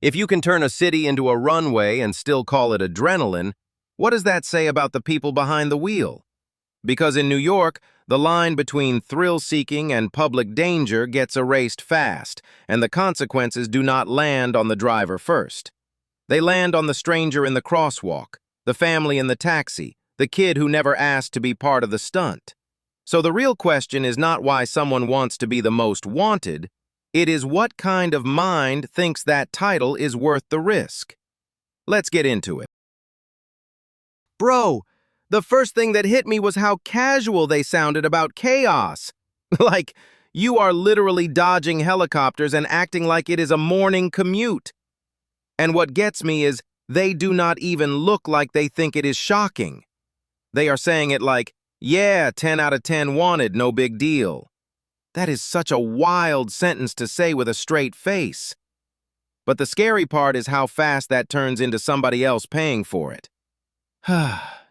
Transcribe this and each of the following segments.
If you can turn a city into a runway and still call it adrenaline, what does that say about the people behind the wheel? Because in New York, the line between thrill-seeking and public danger gets erased fast, and the consequences do not land on the driver first. They land on the stranger in the crosswalk, the family in the taxi, the kid who never asked to be part of the stunt. So the real question is not why someone wants to be the most wanted, it is what kind of mind thinks that title is worth the risk. Let's get into it. Bro, the first thing that hit me was how casual they sounded about chaos. Like, you are literally dodging helicopters and acting like it is a morning commute. And what gets me is they do not even look like they think it is shocking. They are saying it like, yeah, 10 out of 10 wanted, no big deal. That is such a wild sentence to say with a straight face. But the scary part is how fast that turns into somebody else paying for it.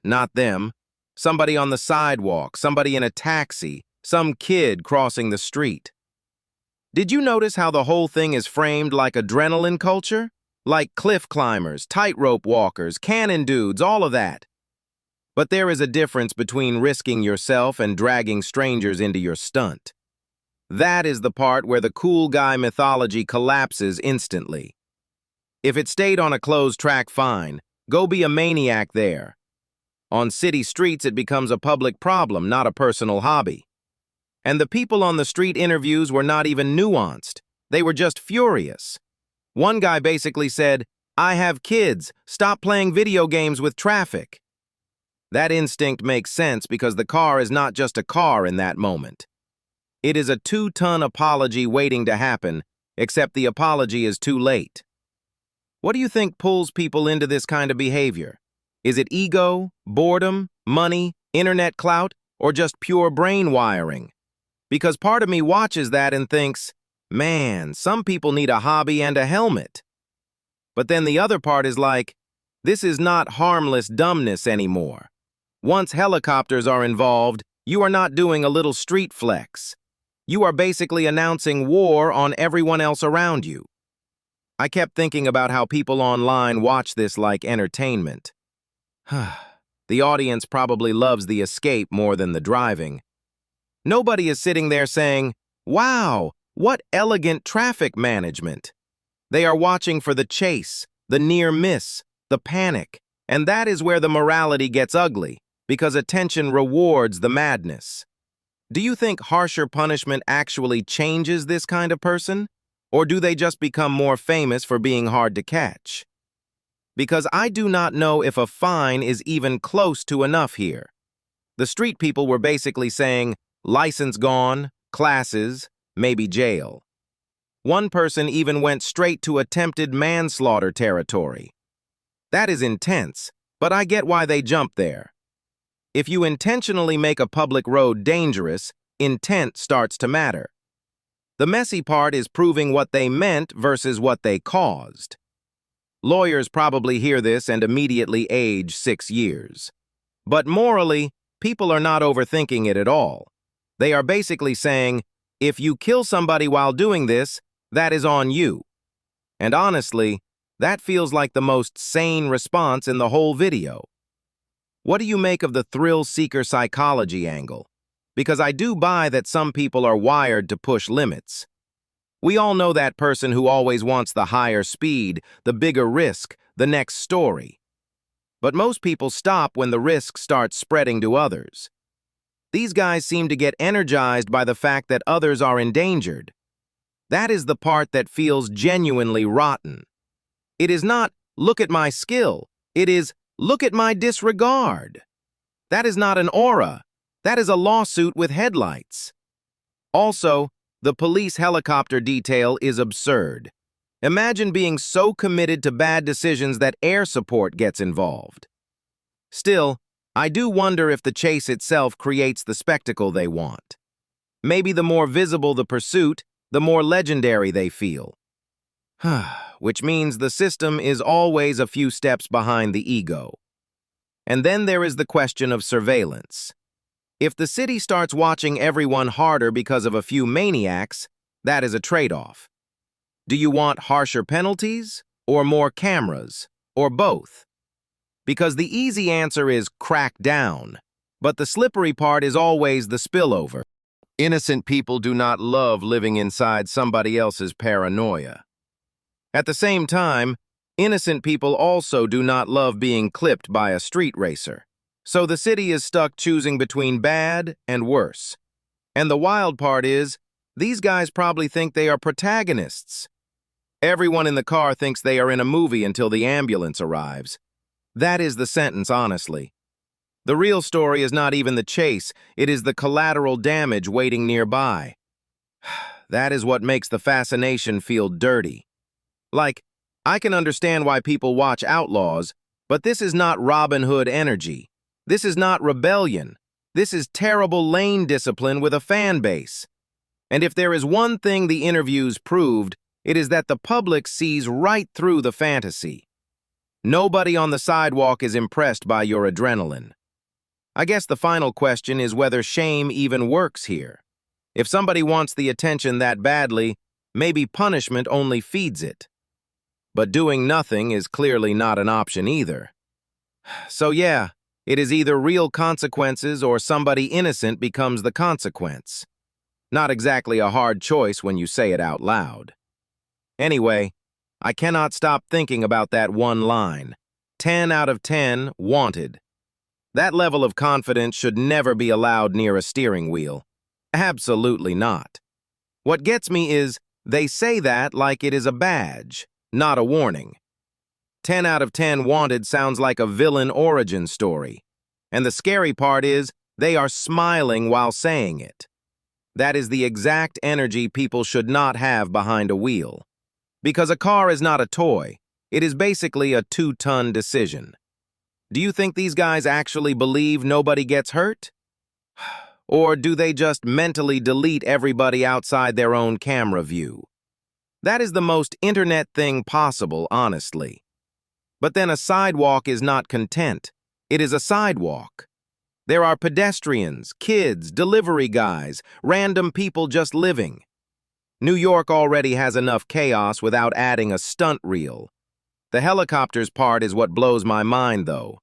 Not them. Somebody on the sidewalk, somebody in a taxi, some kid crossing the street. Did you notice how the whole thing is framed like adrenaline culture? Like cliff climbers, tightrope walkers, cannon dudes, all of that. But there is a difference between risking yourself and dragging strangers into your stunt. That is the part where the cool guy mythology collapses instantly. If it stayed on a closed track, fine. Go be a maniac there. On city streets, it becomes a public problem, not a personal hobby. And the people on the street interviews were not even nuanced. They were just furious. One guy basically said, "I have kids. Stop playing video games with traffic." That instinct makes sense because the car is not just a car in that moment. It is a 2-ton apology waiting to happen, except the apology is too late. What do you think pulls people into this kind of behavior? Is it ego, boredom, money, internet clout, or just pure brain wiring? Because part of me watches that and thinks, man, some people need a hobby and a helmet. But then the other part is like, this is not harmless dumbness anymore. Once helicopters are involved, you are not doing a little street flex. You are basically announcing war on everyone else around you. I kept thinking about how people online watch this like entertainment. The audience probably loves the escape more than the driving. Nobody is sitting there saying, wow, what elegant traffic management. They are watching for the chase, the near miss, the panic, and that is where the morality gets ugly, because attention rewards the madness. Do you think harsher punishment actually changes this kind of person? Or do they just become more famous for being hard to catch? Because I do not know if a fine is even close to enough here. The street people were basically saying, license gone, classes, maybe jail. One person even went straight to attempted manslaughter territory. That is intense, but I get why they jumped there. If you intentionally make a public road dangerous, intent starts to matter. The messy part is proving what they meant versus what they caused. Lawyers probably hear this and immediately age 6 years. But morally, people are not overthinking it at all. They are basically saying, if you kill somebody while doing this, that is on you. And honestly, that feels like the most sane response in the whole video. What do you make of the thrill-seeker psychology angle? Because I do buy that some people are wired to push limits. We all know that person who always wants the higher speed, the bigger risk, the next story. But most people stop when the risk starts spreading to others. These guys seem to get energized by the fact that others are endangered. That is the part that feels genuinely rotten. It is not, look at my skill. It is, look at my disregard. That is not an aura. That is a lawsuit with headlights. Also, the police helicopter detail is absurd. Imagine being so committed to bad decisions that air support gets involved. Still, I do wonder if the chase itself creates the spectacle they want. Maybe the more visible the pursuit, the more legendary they feel. Which means the system is always a few steps behind the ego. And then there is the question of surveillance. If the city starts watching everyone harder because of a few maniacs, that is a trade-off. Do you want harsher penalties or more cameras, or both? Because the easy answer is crack down, but the slippery part is always the spillover. Innocent people do not love living inside somebody else's paranoia. At the same time, innocent people also do not love being clipped by a street racer. So the city is stuck choosing between bad and worse. And the wild part is, these guys probably think they are protagonists. Everyone in the car thinks they are in a movie until the ambulance arrives. That is the sentence, honestly. The real story is not even the chase, it is the collateral damage waiting nearby. That is what makes the fascination feel dirty. Like, I can understand why people watch Outlaws, but this is not Robin Hood energy. This is not rebellion. This is terrible lane discipline with a fan base. And if there is one thing the interviews proved, it is that the public sees right through the fantasy. Nobody on the sidewalk is impressed by your adrenaline. I guess the final question is whether shame even works here. If somebody wants the attention that badly, maybe punishment only feeds it. But doing nothing is clearly not an option either. So yeah, it is either real consequences or somebody innocent becomes the consequence. Not exactly a hard choice when you say it out loud. Anyway, I cannot stop thinking about that one line. 10 out of 10, wanted. That level of confidence should never be allowed near a steering wheel. Absolutely not. What gets me is, they say that like it is a badge, not a warning. 10 out of 10 wanted sounds like a villain origin story. And the scary part is, they are smiling while saying it. That is the exact energy people should not have behind a wheel. Because a car is not a toy, it is basically a 2-ton decision. Do you think these guys actually believe nobody gets hurt? Or do they just mentally delete everybody outside their own camera view? That is the most internet thing possible, honestly. But then a sidewalk is not content. It is a sidewalk. There are pedestrians, kids, delivery guys, random people just living. New York already has enough chaos without adding a stunt reel. The helicopters part is what blows my mind, though.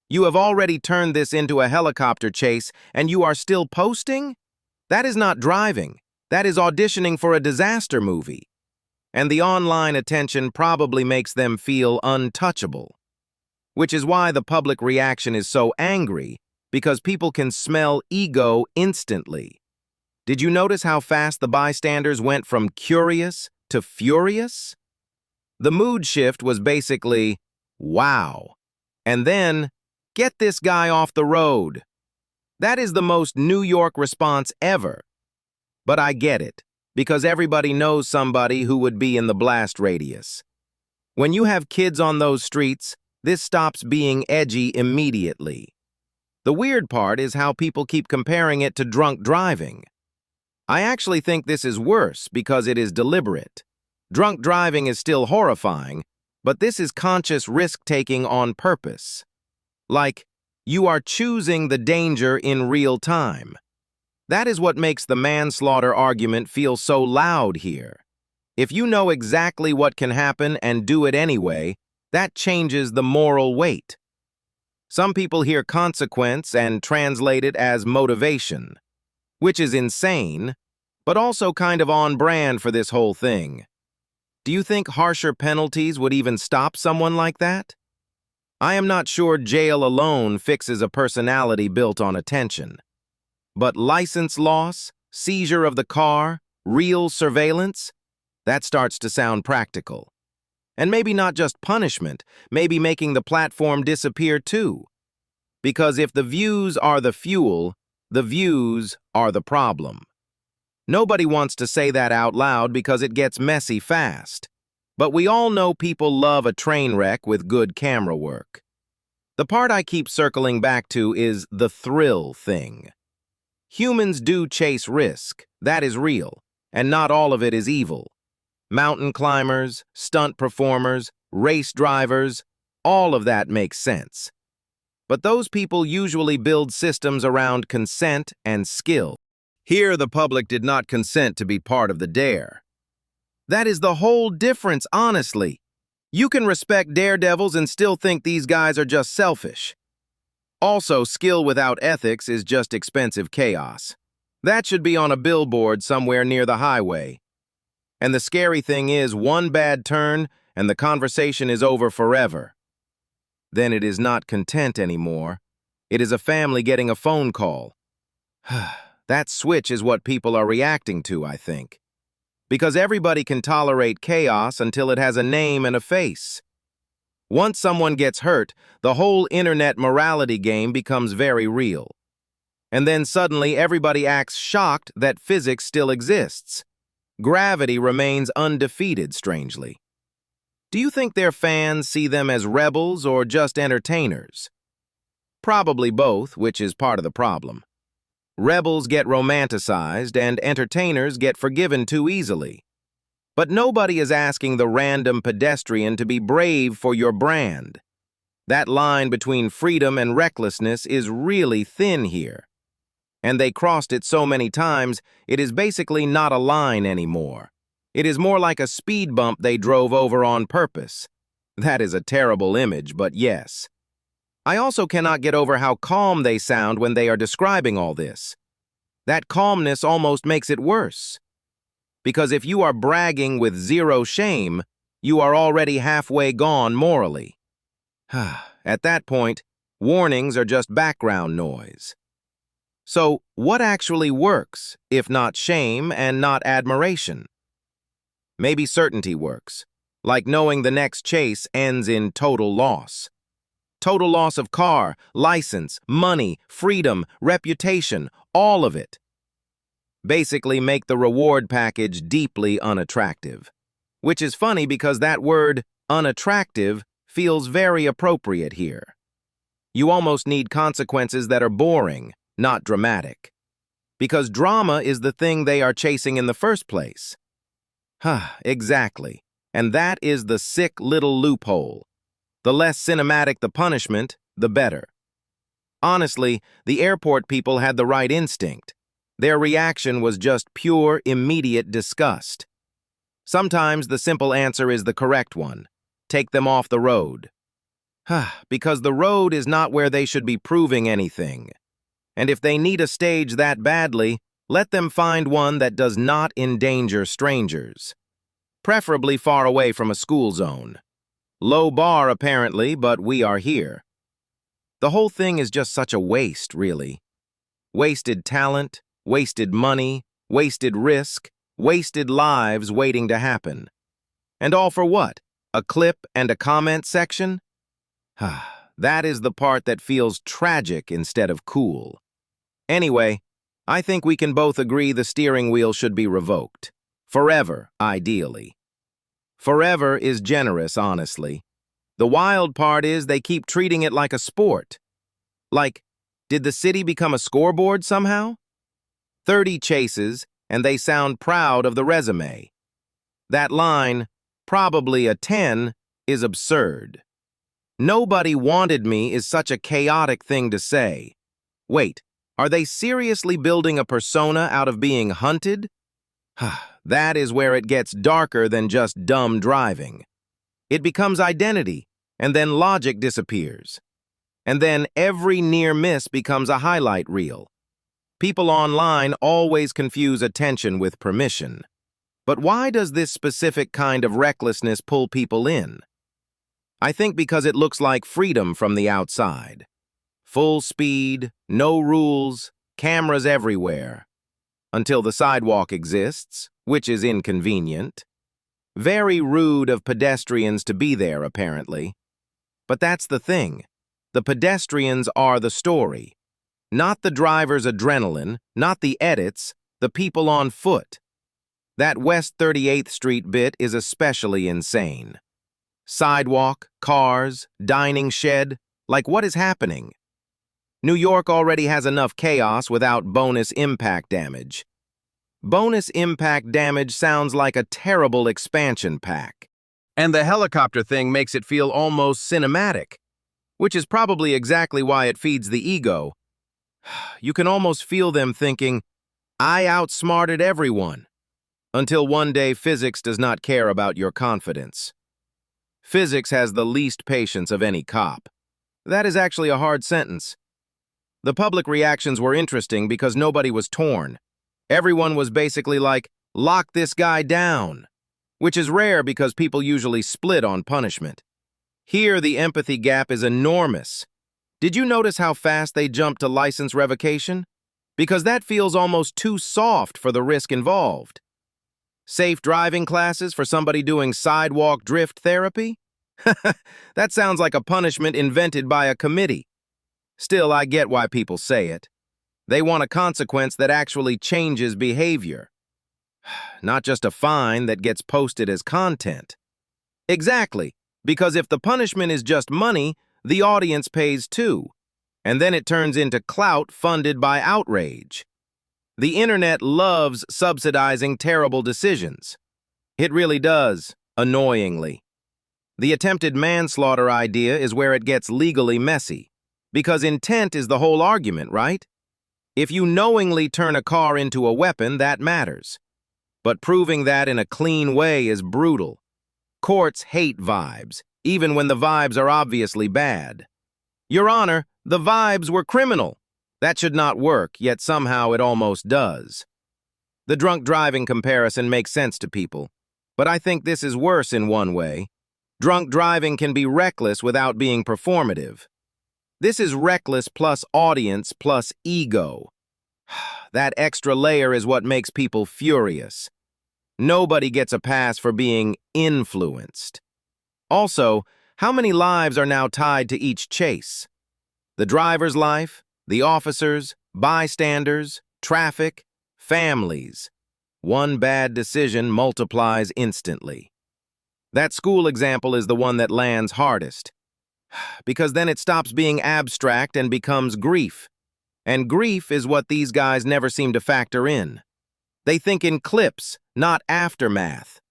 You have already turned this into a helicopter chase, and you are still posting? That is not driving. That is auditioning for a disaster movie. And the online attention probably makes them feel untouchable. Which is why the public reaction is so angry, because people can smell ego instantly. Did you notice how fast the bystanders went from curious to furious? The mood shift was basically, wow. And then, get this guy off the road. That is the most New York response ever. But I get it, because everybody knows somebody who would be in the blast radius. When you have kids on those streets, this stops being edgy immediately. The weird part is how people keep comparing it to drunk driving. I actually think this is worse because it is deliberate. Drunk driving is still horrifying, but this is conscious risk-taking on purpose. Like, you are choosing the danger in real time. That is what makes the manslaughter argument feel so loud here. If you know exactly what can happen and do it anyway, that changes the moral weight. Some people hear consequence and translate it as motivation, which is insane, but also kind of on brand for this whole thing. Do you think harsher penalties would even stop someone like that? I am not sure jail alone fixes a personality built on attention. But license loss, seizure of the car, real surveillance, that starts to sound practical. And maybe not just punishment, maybe making the platform disappear too. Because if the views are the fuel, the views are the problem. Nobody wants to say that out loud because it gets messy fast. But we all know people love a train wreck with good camera work. The part I keep circling back to is the thrill thing. Humans do chase risk, that is real, and not all of it is evil. Mountain climbers, stunt performers, race drivers, all of that makes sense. But those people usually build systems around consent and skill. Here, the public did not consent to be part of the dare. That is the whole difference, honestly. You can respect daredevils and still think these guys are just selfish. Also, skill without ethics is just expensive chaos. That should be on a billboard somewhere near the highway. And the scary thing is, one bad turn and the conversation is over forever. Then it is not content anymore. It is a family getting a phone call. That switch is what people are reacting to, I think. Because everybody can tolerate chaos until it has a name and a face. Once someone gets hurt, the whole internet morality game becomes very real. And then suddenly everybody acts shocked that physics still exists. Gravity remains undefeated, strangely. Do you think their fans see them as rebels or just entertainers? Probably both, which is part of the problem. Rebels get romanticized and entertainers get forgiven too easily. But nobody is asking the random pedestrian to be brave for your brand. That line between freedom and recklessness is really thin here. And they crossed it so many times, it is basically not a line anymore. It is more like a speed bump they drove over on purpose. That is a terrible image, but yes. I also cannot get over how calm they sound when they are describing all this. That calmness almost makes it worse. Because if you are bragging with zero shame, you are already halfway gone morally. At that point, warnings are just background noise. So, what actually works, if not shame and not admiration? Maybe certainty works, like knowing the next chase ends in total loss. Total loss of car, license, money, freedom, reputation, all of it. Basically make the reward package deeply unattractive. Which is funny because that word, unattractive, feels very appropriate here. You almost need consequences that are boring, not dramatic. Because drama is the thing they are chasing in the first place. Exactly. And that is the sick little loophole. The less cinematic the punishment, the better. Honestly, the airport people had the right instinct. Their reaction was just pure, immediate disgust. Sometimes the simple answer is the correct one. Take them off the road. Because the road is not where they should be proving anything. And if they need a stage that badly, let them find one that does not endanger strangers. Preferably far away from a school zone. Low bar, apparently, but we are here. The whole thing is just such a waste, really. Wasted talent, wasted money, wasted risk, wasted lives waiting to happen. And all for what? A clip and a comment section? That is the part that feels tragic instead of cool. Anyway, I think we can both agree the steering wheel should be revoked. Forever, ideally. Forever is generous, honestly. The wild part is they keep treating it like a sport. Like, did the city become a scoreboard somehow? 30 chases, and they sound proud of the resume. That line, probably a 10, is absurd. Nobody wanted me is such a chaotic thing to say. Wait, are they seriously building a persona out of being hunted? That is where it gets darker than just dumb driving. It becomes identity, and then logic disappears. And then every near miss becomes a highlight reel. People online always confuse attention with permission. But why does this specific kind of recklessness pull people in? I think because it looks like freedom from the outside. Full speed, no rules, cameras everywhere. Until the sidewalk exists, which is inconvenient. Very rude of pedestrians to be there, apparently. But that's the thing. The pedestrians are the story. Not the driver's adrenaline, not the edits, the people on foot. That West 38th Street bit is especially insane. Sidewalk, cars, dining shed, like what is happening? New York already has enough chaos without bonus impact damage. Bonus impact damage sounds like a terrible expansion pack. And the helicopter thing makes it feel almost cinematic, which is probably exactly why it feeds the ego. You can almost feel them thinking, I outsmarted everyone. Until one day physics does not care about your confidence. Physics has the least patience of any cop. That is actually a hard sentence. The public reactions were interesting because nobody was torn. Everyone was basically like, lock this guy down, which is rare because people usually split on punishment. Here, the empathy gap is enormous. Did you notice how fast they jumped to license revocation? Because that feels almost too soft for the risk involved. Safe driving classes for somebody doing sidewalk drift therapy? That sounds like a punishment invented by a committee. Still, I get why people say it. They want a consequence that actually changes behavior. Not just a fine that gets posted as content. Exactly, because if the punishment is just money, the audience pays too. And then it turns into clout funded by outrage. The internet loves subsidizing terrible decisions. It really does, annoyingly. The attempted manslaughter idea is where it gets legally messy, because intent is the whole argument, right? If you knowingly turn a car into a weapon, that matters. But proving that in a clean way is brutal. Courts hate vibes, even when the vibes are obviously bad. Your Honor, the vibes were criminal. That should not work, yet somehow it almost does. The drunk driving comparison makes sense to people, but I think this is worse in one way. Drunk driving can be reckless without being performative. This is reckless plus audience plus ego. That extra layer is what makes people furious. Nobody gets a pass for being influenced. Also, how many lives are now tied to each chase? The driver's life, the officers, bystanders, traffic, families. One bad decision multiplies instantly. That school example is the one that lands hardest, because then it stops being abstract and becomes grief. And grief is what these guys never seem to factor in. They think in clips, not aftermath.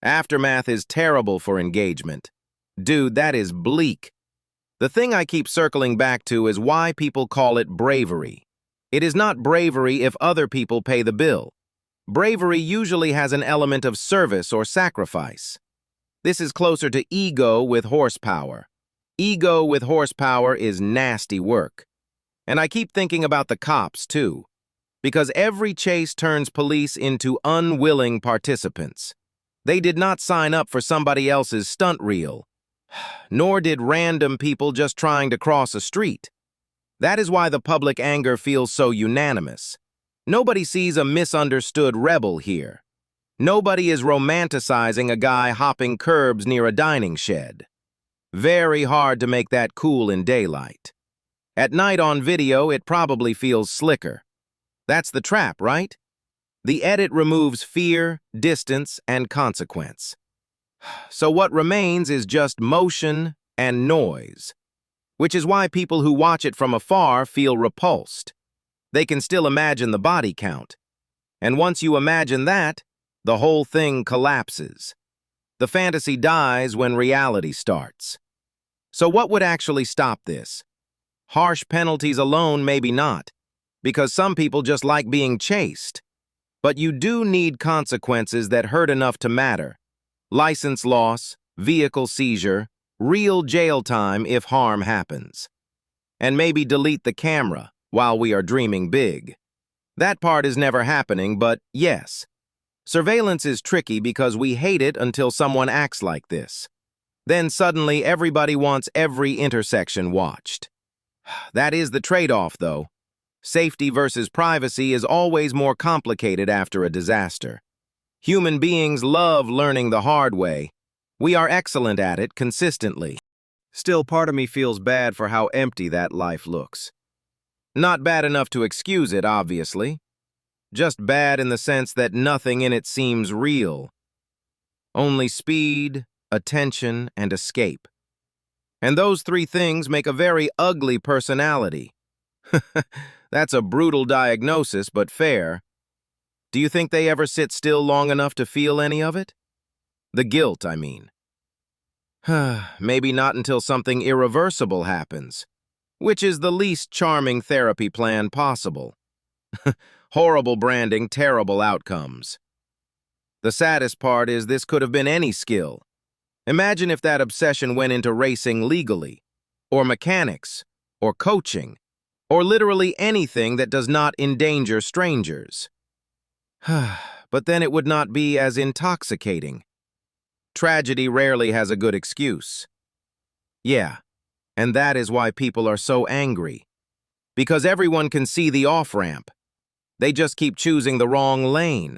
Aftermath is terrible for engagement. Dude, that is bleak. The thing I keep circling back to is why people call it bravery. It is not bravery if other people pay the bill. Bravery usually has an element of service or sacrifice. This is closer to ego with horsepower. Ego with horsepower is nasty work. And I keep thinking about the cops, too, because every chase turns police into unwilling participants. They did not sign up for somebody else's stunt reel, nor did random people just trying to cross a street. That is why the public anger feels so unanimous. Nobody sees a misunderstood rebel here. Nobody is romanticizing a guy hopping curbs near a dining shed. Very hard to make that cool in daylight. At night on video, it probably feels slicker. That's the trap, right? The edit removes fear, distance, and consequence. So what remains is just motion and noise, which is why people who watch it from afar feel repulsed. They can still imagine the body count. And once you imagine that, the whole thing collapses. The fantasy dies when reality starts. So what would actually stop this? Harsh penalties alone, maybe not, because some people just like being chased. But you do need consequences that hurt enough to matter. License loss, vehicle seizure, real jail time if harm happens. And maybe delete the camera while we are dreaming big. That part is never happening, but yes. Surveillance is tricky because we hate it until someone acts like this. Then suddenly everybody wants every intersection watched. That is the trade-off, though. Safety versus privacy is always more complicated after a disaster. Human beings love learning the hard way. We are excellent at it consistently. Still, part of me feels bad for how empty that life looks. Not bad enough to excuse it, obviously. Just bad in the sense that nothing in it seems real. Only speed, attention, and escape. And those three things make a very ugly personality. That's a brutal diagnosis, but fair. Do you think they ever sit still long enough to feel any of it? The guilt, I mean. Maybe not until something irreversible happens, which is the least charming therapy plan possible. Horrible branding, terrible outcomes. The saddest part is this could have been any skill. Imagine if that obsession went into racing legally, or mechanics, or coaching, or literally anything that does not endanger strangers. But then it would not be as intoxicating. Tragedy rarely has a good excuse. Yeah, and that is why people are so angry. Because everyone can see the off-ramp. They just keep choosing the wrong lane.